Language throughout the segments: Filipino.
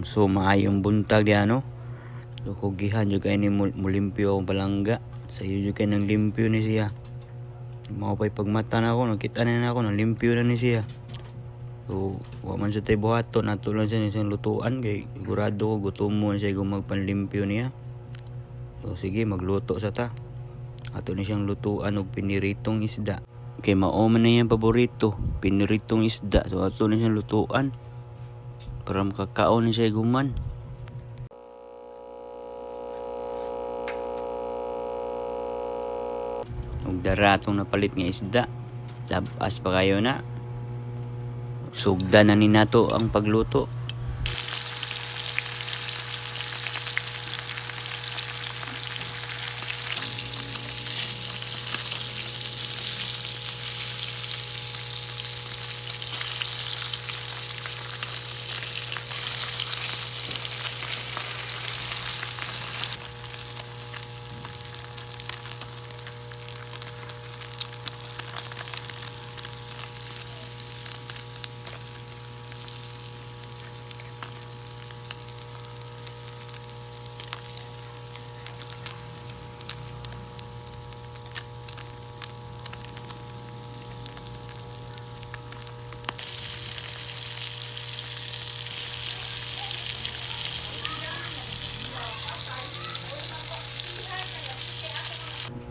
So maayong buntag di ano. So kugihan jud kay ni mulimpyo ang palangga. Sa iyo jud kay nang limpyo ni siya. Mao pay pagmata na ako, nakita na ako nang limpyo na ni siya. So wa man sa tay buhaton, ato lang siya isang lutuan kay sigurado ko gutom mo siya kung magpanlimpyo niya. So sige, magluto sa ta. Ato ni siyang lutuan og piniritong isda. Kay mao man na iyang paborito, piniritong isda. So ato ni siyang lutuan para makakaon ni siya guman. Og dara atong napalit nga isda. Labas pa kayo na. Sugdan na ni nato ang pagluto.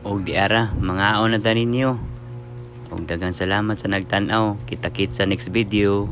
Og di ara, mangaon na ta ninyo. Og daghang salamat sa nagtan-aw. Kita-kit sa next video.